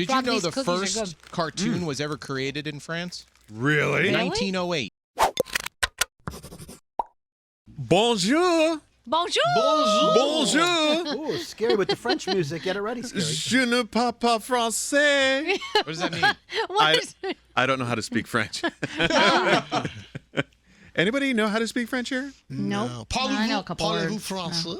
Did you know the first cartoon was ever created in France? Really? 1908. Bonjour. Bonjour. Bonjour. Ooh, scary with the French music. Get it ready, Scary. Je ne parle pas français. What does that mean? I don't know how to speak French. Anybody know how to speak French here? No. I know a couple Parlez-vous words. français?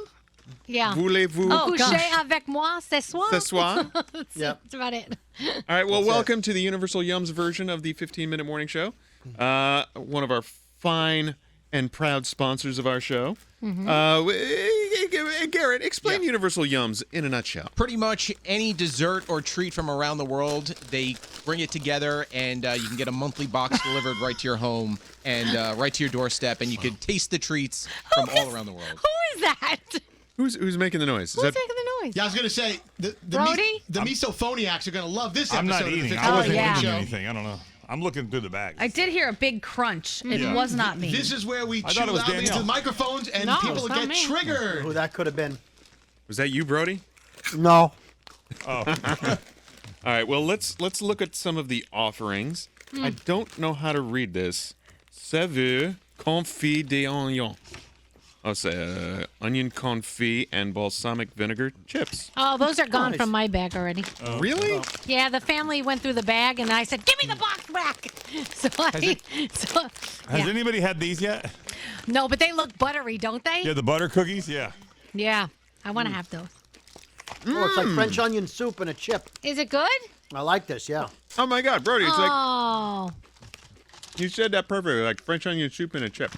Yeah. Voulez-vous Coucher avec moi ce soir? ce soir? Yep. That's about it. All right, well, welcome to the Universal Yums version of the 15-minute morning show. One of our fine and proud sponsors of our show. Garrett, explain Universal Yums in a nutshell. Pretty much any dessert or treat from around the world, they bring it together, and you can get a monthly box delivered right to your home and right to your doorstep, and you can taste the treats from all around the world. Who is that? Who's making the noise? Who's making the noise? Yeah, I was going to say, the Brody? misophoniacs are going to love this episode I'm not of the eating. 15 I wasn't yeah. eating show. anything. I don't know. I'm looking through the bag. I did hear a big crunch. It was not me. This is where we I chew thought it was loudly into Danielle. the microphones and No, people it's not get me. triggered. Who that could have been. Was that you, Brody? No. All right, well, let's look at some of the offerings. I don't know how to read this. Saveur confit d'oignon. Oh, c'est onion confit and balsamic vinegar chips. Oh, those are gone Nice. from my bag already. Really? Yeah, the family went through the bag, and I said, "Give me the box back." Has anybody had these yet? No, but they look buttery, don't they? Yeah, the butter cookies? Yeah. Yeah, I want to have those. Oh, it's like French onion soup and a chip. Is it good? I like this, yeah. Oh, my God, Brody, it's like, Oh, you said that perfectly, like French onion soup and a chip.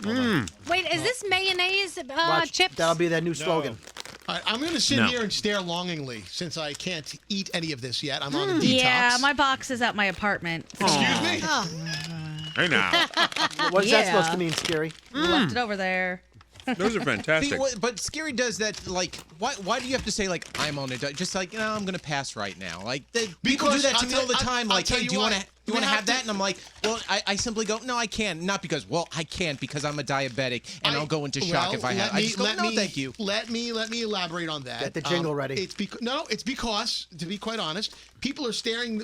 wait, is this mayonnaise Watch, chips? that'll be their new slogan. All right, I'm going to sit No. here and stare longingly since I can't eat any of this yet. I'm on a detox. Yeah, my box is at my apartment. Excuse me? Oh. Hey, now. What is that Yeah. supposed to mean, Scary? Left it over there. Those are fantastic. But Scary does that, like, why do you have to say, like, I'm on a diet? Just like, no, I'm going to pass right now. Like, people do Because that to me all the I'll time. Like, tell hey, you do you want what, to we have have that? to- And I'm like, well, I simply go, no, I can't. Not because, well, I can't because I'm a diabetic and I'll go into shock if I have. I just go, no, thank you. Let me elaborate on that. Get the jingle ready. It's because, to be quite honest, people are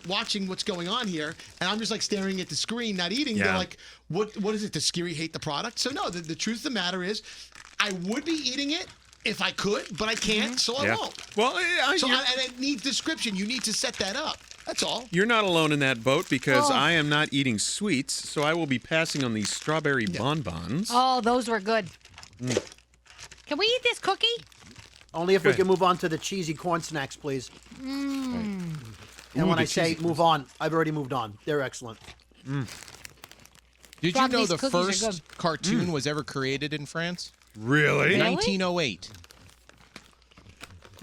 watching what's going on here, and I'm just like staring at the screen, not eating. Yeah. They're like, what is it? Does Scary hate the product? So no, the truth of the matter is, I would be eating it if I could, but I can't, so I won't. Well, And it needs description. You need to set that up. That's all. you're not alone in that boat because Oh. I am not eating sweets, so I will be passing on these strawberry bonbons. Oh, those were good. Can we eat this cookie? Only if we Good. can move on to the cheesy corn snacks, please. And Ooh, when the I say cheesy move on, I've already moved on. They're excellent. Did you Rob, know these the cookies are first cartoon was ever created in France? Really? 1908.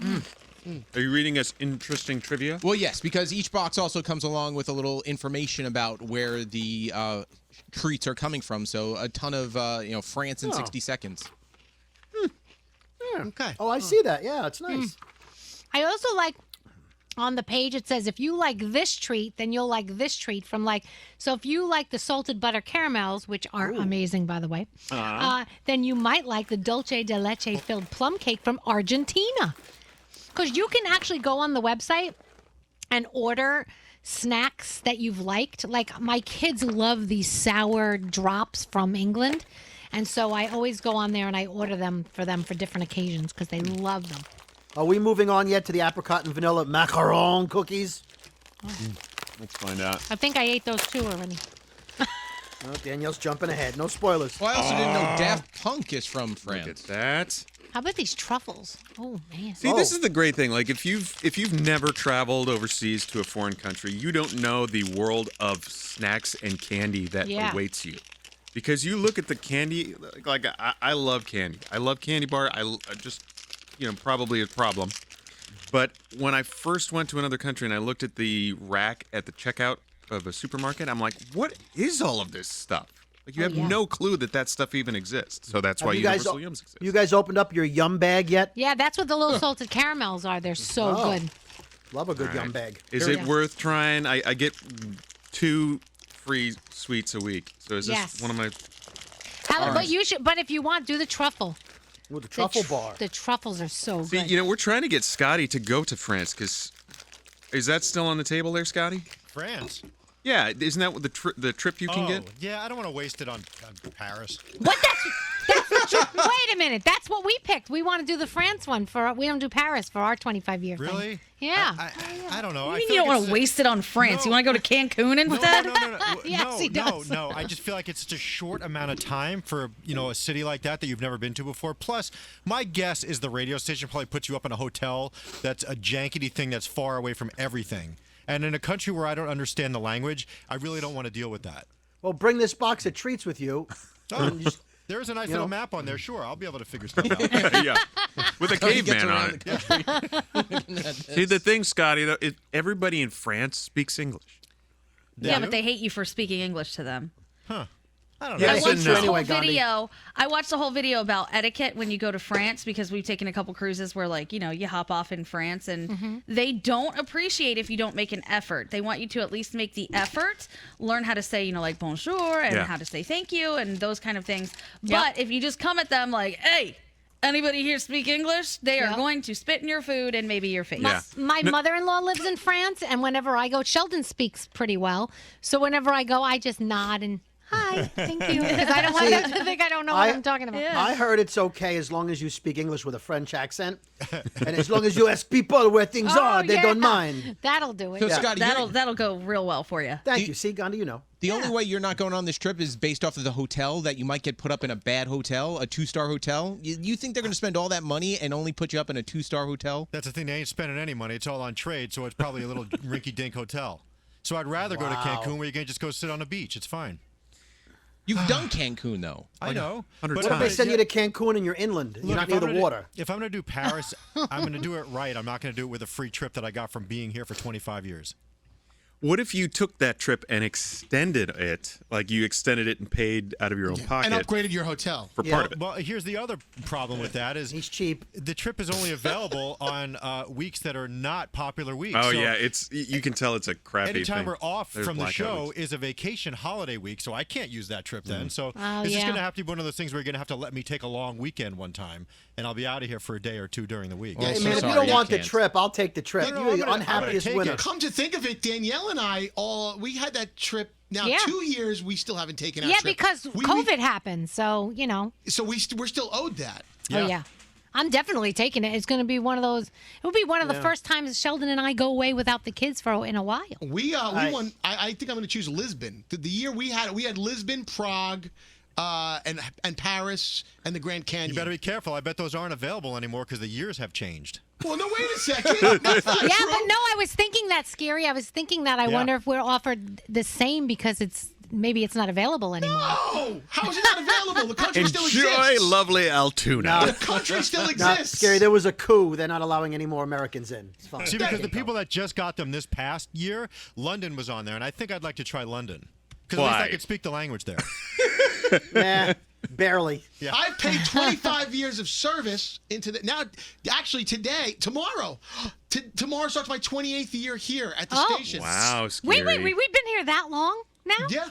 Are you reading us interesting trivia? Well, yes, because each box also comes along with a little information about where the treats are coming from. So a ton of France in 60 seconds. Okay. Oh, I see that. Yeah, it's nice. I also like on the page it says if you like this treat, then you'll like this treat from so if you like the salted butter caramels, which are amazing by the way, then you might like the dulce de leche filled plum cake from Argentina. Because you can actually go on the website and order snacks that you've liked. Like my kids love these sour drops from England. And so I always go on there and I order them for different occasions because they love them. Are we moving on yet to the apricot and vanilla macaron cookies? Let's find out. I think I ate those too already. Oh, Danielle's jumping ahead. No spoilers. Well, I also didn't know Daft Punk is from Look at France. that. How about these truffles? Oh man. See, this is the great thing. Like, if you've never traveled overseas to a foreign country, you don't know the world of snacks and candy that awaits you. Because you look at the candy, like I love candy. I love candy bar. I just, probably a problem. But when I first went to another country and I looked at the rack at the checkout of a supermarket, I'm like, what is all of this stuff? Like, you have no clue that stuff even exists. So that's why Universal Yums exists. You guys opened up your yum bag yet? Yeah, that's what the little salted caramels are. They're so good. Love a good yum bag. Is it worth trying? I get 2 free sweets a week. So is this one of my... But you should. But if you want, do the truffle. With the truffle bar. The truffles are so See, good. we're trying to get Scotty to go to France because Is that still on the table there, Scotty? France. Yeah, isn't that what the trip you can get? Yeah, I don't want to waste it on Paris. What? That's the trip. Wait a minute. That's what we picked. We want to do the France one we don't do Paris for our 25-year thing. Really? Yeah. I don't know. I mean, you don't want to waste it on France. No. You want to go to Cancun instead? No. Yes, he does. No. I just feel like it's such a short amount of time for a city like that you've never been to before. Plus, my guess is the radio station probably puts you up in a hotel that's a jankety thing that's far away from everything. And in a country where I don't understand the language, I really don't want to deal with that. Well, bring this box of treats with you. There's a nice little map on there. Sure, I'll be able to figure stuff out. Yeah, with a caveman on it. See, the thing, Scotty, though, everybody in France speaks English. Yeah, but they hate you for speaking English to them. Huh. I don't Yeah, know. I yes watched and this no. whole Anyway, Gandhi. video. I watched the whole video about etiquette when you go to France because we've taken a couple cruises where, you hop off in France and they don't appreciate if you don't make an effort. They want you to at least make the effort, learn how to say, like bonjour and how to say thank you and those kind of things. But if you just come at them like, hey, anybody here speak English? They are going to spit in your food and maybe your face. Yeah. My mother-in-law lives in France, and whenever I go, Sheldon speaks pretty well. So whenever I go, I just nod and hi, thank you, because I don't want them to think I don't know what I'm talking about. I heard it's okay as long as you speak English with a French accent, and as long as you ask people where things are, they don't mind. That'll do it. So, Scotty, That'll go real well for you. Thank you. See, Gandhi, you know. the only way you're not going on this trip is based off of the hotel, that you might get put up in a bad hotel, a 2-star hotel. You think they're going to spend all that money and only put you up in a 2-star hotel? That's the thing. They ain't spending any money. It's all on trade, so it's probably a little rinky-dink hotel. So I'd rather go to Cancun where you can just go sit on a beach. It's fine. You've done Cancun, though. I know. 100 What if they send you to Cancun and you're inland? You're not near the water. If I'm going to do Paris, I'm going to do it right. I'm not going to do it with a free trip that I got from being here for 25 years. What if you took that trip and extended it, like you extended it and paid out of your own pocket? And upgraded your hotel. For part of it. Well, here's the other problem with that is He's cheap. the trip is only available on weeks that are not popular weeks. Oh, So yeah. You can tell it's a crappy anytime thing. we're off There's from the blackout show weeks. is a vacation holiday week, so I can't use that trip then. So Oh, it's just yeah. going to have to be one of those things where you're going to have to let me take a long weekend one time, and I'll be out of here for a day or two during the week. Well, Hey, so man, if you sorry, don't you want the can't. trip, I'll take the trip. No, You're the I'm gonna unhappiest take winner. it. Come to think of it, Danielle and I we had that trip. Now, Yeah. 2 years we still haven't taken our Yeah, trip. because COVID happened, so So we're still owed that. Oh yeah. I'm definitely taking it. It's going to be one of those. It will be one of the first times Sheldon and I go away without the kids in a while. We won. I think I'm going to choose Lisbon. The year we had Lisbon, Prague, and Paris and the Grand Canyon. You better be careful. I bet those aren't available anymore because the years have changed. Well, no, wait a second. That's not Yeah, true. but no, I was thinking that, Scary. I was thinking that. I wonder if we're offered the same because maybe it's not available anymore. No! How is it not available? The country still Enjoy exists. lovely Altoona. The country still Not exists. scary. There was a coup. They're not allowing any more Americans in. It's fine. See, because the people that just got them this past year, London was on there, and I think I'd like to try London. Because at least Why? I could speak the language there. Nah, barely. I've paid 25 years of service into the. Now, actually, tomorrow starts my 28th year here at the station. Wow, scary. Wait, we've been here that long now? Yeah.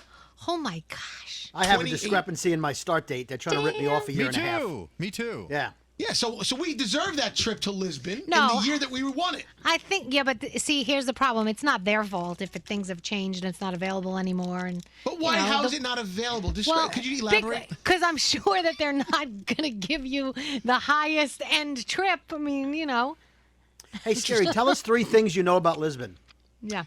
Oh my gosh. I have a 28. discrepancy in my start date. They're trying to rip me off a year Me and a half. too. Me too. Yeah. Yeah, so we deserve that trip to Lisbon No. in the year that we won it. I think, but see, here's the problem. It's not their fault if things have changed and it's not available anymore. And But why? How is it not available? Could you elaborate? Because I'm sure that they're not going to give you the highest end trip. I mean, Hey, Scary, tell us 3 things you know about Lisbon. Yeah.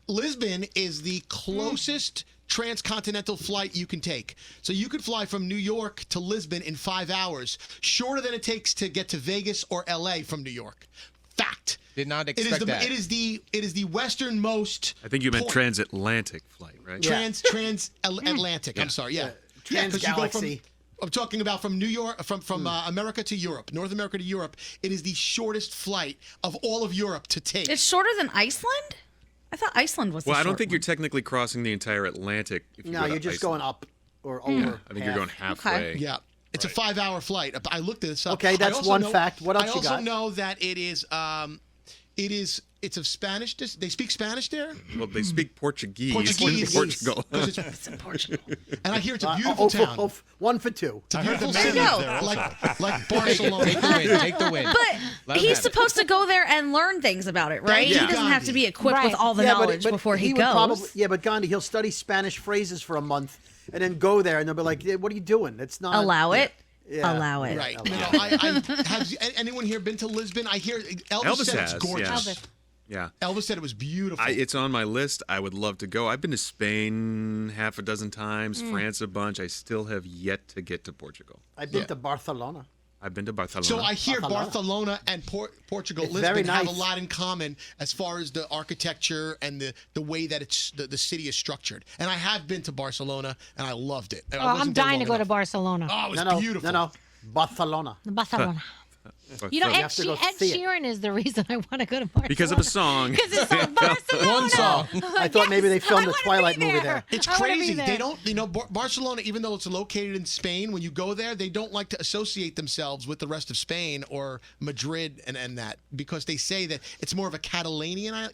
Lisbon is the closest transcontinental flight you can take. So you could fly from New York to Lisbon in 5 hours, shorter than it takes to get to Vegas or LA from New York. Fact. Did not expect that. It is the westernmost. I think you meant point. transatlantic flight, right? Transatlantic. I'm sorry. Yeah. Yeah, 'cause you go Transgalaxy. I'm talking about from New York, from America to Europe, North America to Europe. It is the shortest flight of all of Europe to take. It's shorter than Iceland? I thought Iceland was the Well, I don't short think one. you're technically crossing the entire Atlantic. If you No, go to you're just Iceland. going up or over. I think you're going halfway. Yeah. It's a 5-hour flight. I looked this up. Okay, that's I also one know- fact. What else I you also got? know that it's of Spanish. They speak Spanish there? Well, they speak Portuguese, Portuguese. in Portugal. 'Cause it's in Portugal. And I hear it's a beautiful town. 1 for 2. It's a I heard beautiful the city. Mannings there Like Barcelona. Take the win. Take the win. But He's supposed to go there and learn things about it, right? Yeah. He doesn't have to be equipped with all the knowledge before he goes. But Gandhi, he'll study Spanish phrases for a month and then go there, and they'll be like, "What are you doing? It's not Allow it. Yeah. Allow it. Right. Have anyone here been to Lisbon? I hear Elvis said has, it's gorgeous. yeah. Yeah. Elvis said it was beautiful. It's on my list. I would love to go. I've been to Spain half a dozen times, France a bunch. I still have yet to get to Portugal. I've been to Barcelona. I've been to Barcelona. So I hear Barcelona and Portugal, It's Lisbon very have a nice. lot in common as far as the architecture and the way that the city is structured. And I have been to Barcelona and I loved it. I'm dying to go to Barcelona. Oh, it was beautiful. No, Barcelona. Barcelona. You know, You Ed, have to go Ed see it. Sheeran is the reason I want to go to Barcelona. Because of a song. Because it's on Barcelona. One song. I thought maybe they filmed I a wanna Twilight be movie there. there. It's I wanna be crazy. there. They don't, Barcelona, even though it's located in Spain, when you go there, they don't like to associate themselves with the rest of Spain or Madrid and that because they say that it's more of a Catalanian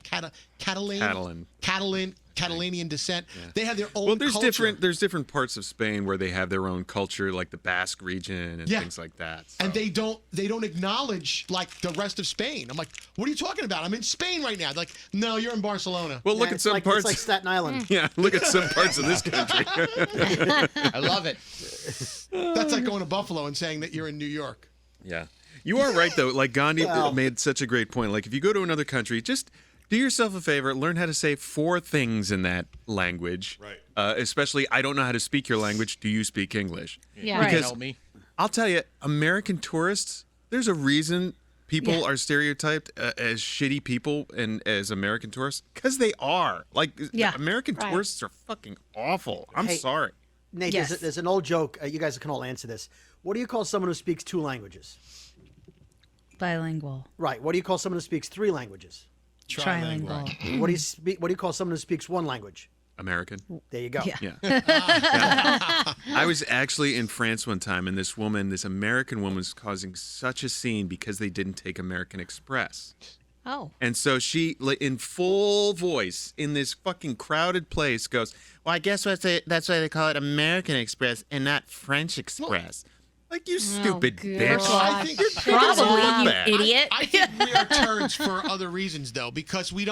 descent. Yeah. They have their own. Well, there's culture. different parts of Spain where they have their own culture, like the Basque region and things like that. So. And they don't acknowledge like the rest of Spain. I'm like, what are you talking about? I'm in Spain right now. They're like, no, you're in Barcelona. Well, look at some parts. It's like Staten Island. Yeah, look at some parts of this country. I love it. That's like going to Buffalo and saying that you're in New York. Yeah, you are right though. Like Gandhi made such a great point. Like if you go to another country, just do yourself a favor, learn how to say 4 things in that language. Right. Especially, I don't know how to speak your language. Do you speak English? Yeah. Because Help me. I'll tell you, American tourists, there's a reason people are stereotyped as shitty people and as American tourists. Because they are. Like, American tourists are fucking awful. I'm sorry. Nate, Yes. there's an old joke. You guys can all answer this. What do you call someone who speaks 2 languages? Bilingual. Right. What do you call someone who speaks 3 languages? Trilingual. What do you call someone who speaks 1 language? American. There you go. Yeah. I was actually in France one time, and this American woman was causing such a scene because they didn't take American Express. Oh. And so she, in full voice, in this fucking crowded place, goes, well, I guess that's why they call it American Express and not French Express. Like, you stupid bitch. I think Probably, you idiot. I think we are turds for other reasons, though, because we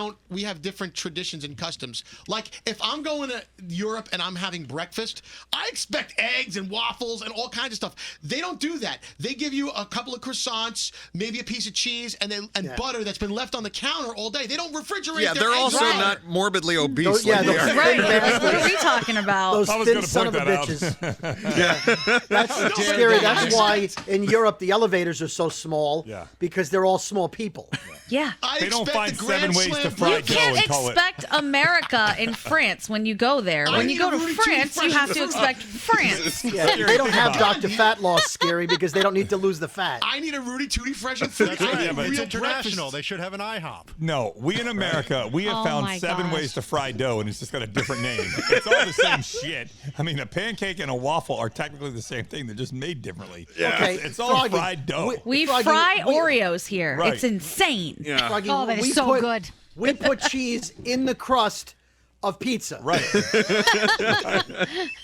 have different traditions and customs. Like, if I'm going to Europe and I'm having breakfast, I expect eggs and waffles and all kinds of stuff. They don't do that. They give you a couple of croissants, maybe a piece of cheese, and butter that's been left on the counter all day. They don't refrigerate Yeah, their they're eggs. also not morbidly obese. Yeah, like we those- are. Right. What are we talking about? Those I was thin gonna son of point a that out. bitches. That's scary. That's why in Europe the elevators are so small because they're all small people. Yeah. I They don't expect find the Grand 7 ways to Slam fry You breakfast. dough can't and call it. expect America in France when you go there. I When you need go a to Rudy Tutti France, you fresh have to fruit. expect France. Yeah, they don't have Dr. Fat Loss scary because they don't need to lose the fat. I need a Rudy Tutti fresh and fruit. That's I right. need Yeah, but it's real international. breakfast. They should have an IHOP. No, we in America, we have Oh found my 7 gosh. ways to fry dough, and it's just got a different name. It's all the same shit. I mean, a pancake and a waffle are technically the same thing. They're just made differently. Okay, It's all Froggy, fried dough. We Froggy, fry we- Oreos here. Right. It's insane. Yeah. Froggy, Oh, that is we so put- good. We put cheese in the crust of pizza. Right.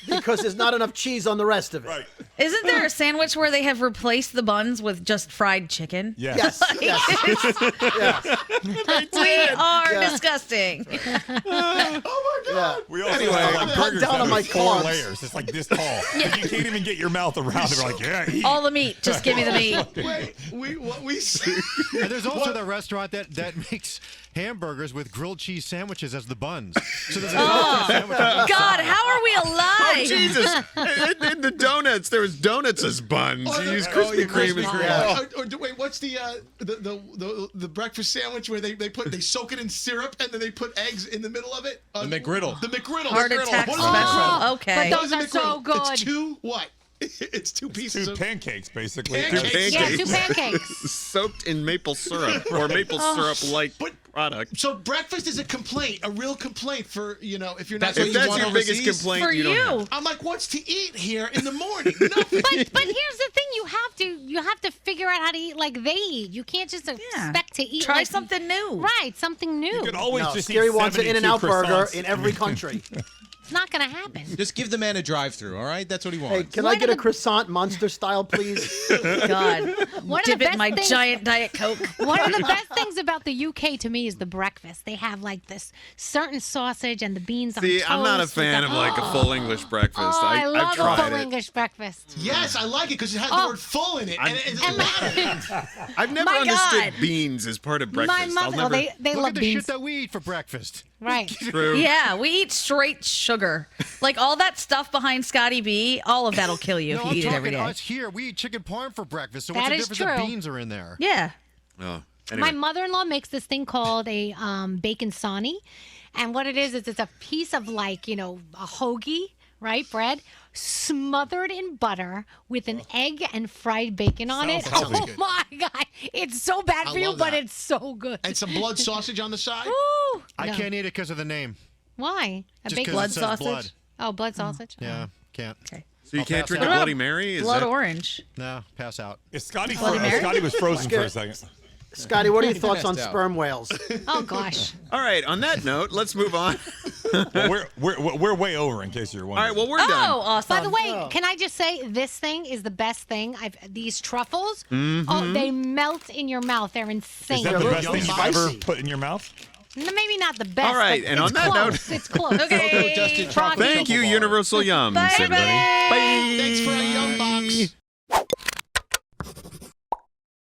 Because there's not enough cheese on the rest of it. Right. Isn't there a sandwich where they have replaced the buns with just fried chicken? Yes. Yes. yes. We are disgusting. Yeah. We also Anyway, have like cut burgers down that on are my 4 carbs. layers. It's like this tall. Like, you can't even get your mouth around it. They're like, yeah, eat. All the meat. Just give me the meat. Wait, what we And there's also the restaurant that makes hamburgers with grilled cheese sandwiches as the buns. So there's a sandwich. God, how are we alive? Oh, Jesus. In the donuts, there was donuts as buns. You use Krispy Kreme as Or wait, what's the breakfast sandwich where they soak it in syrup and then they put eggs in the middle of it? The McGriddle. The McGriddle. Heart McGriddle. attack What is a special. McGriddle? Okay. But What is a those are so McGriddle? good. It's 2 what? It's 2 pieces 2 of pancakes, basically. Pancakes. Yeah, 2 pancakes. soaked in maple syrup or maple syrup-like product. So breakfast is a complaint, a real complaint for, if you're not. That's what If you that's want your biggest overseas? complaint, For you don't have you. I'm like, what's to eat here in the morning? Nothing. But here's the thing: you have to figure out how to eat like they eat. You can't just expect to eat. Try like, something new. Right, something new. You could always No, just Scary eat wants an 72 In-N-Out burger croissants. in every country. It's not going to happen. Just give the man a drive-through, all right? That's what he Hey, wants. can I get a croissant Monster style, please? God. One of Dip the it in best my things- giant Diet Coke. One of the best things about the UK to me is the breakfast. They have like this certain sausage and the beans on See, toast. I'm not a with fan the- of like a full English breakfast. Oh, I I've love a tried full it. English breakfast. Yes, I like it because it has the word "full" in it, and it's a lot of it. I've never My understood God. beans as part of breakfast. My mother, I'll never. they Look love at the beans. shit that we eat for breakfast. Right. True. Yeah, we eat straight sugar. Like all that stuff behind Scotty B, all of that'll kill you No, if I'm you eat it every talking day. us here. We eat chicken parm for breakfast. So That what's the is difference if true. beans are in there? Yeah. Oh, My anyway. mother-in-law makes this thing called a bacon sarnie, and what it is it's a piece of like a hoagie, right, bread, smothered in butter with an egg and fried bacon on it. Sounds healthy. Oh my God, it's so bad I for you, love but that. it's so good. And some blood sausage on the side. Ooh, I no. can't eat it because of the name. Why? A Just bacon? because Blood it says sausage? blood. Oh, blood sausage. Yeah, can't. Okay. So you I'll can't pass drink a out. Bloody Mary? Is Blood that? orange. No, pass out. Is Scotty, Bloody Mary? Scotty was frozen for a second. Scotty, what are your thoughts on Passed out. sperm whales? Oh gosh. All right. On that note, let's move on. Well, we're way over in case you're All wondering. right. Well, we're Oh, done. awesome. By the way, can I just say this thing is the best thing? These truffles, oh, they melt in your mouth. They're insane. Is that the They're best thing you've spicy. ever put in your mouth? Maybe not the best. All right, but and it's on that close. note- It's close. Okay. Adjusted chocolate Thank you, chocolate bar. Universal Yums, Bye, everybody. everybody. Bye. Thanks for a yum box.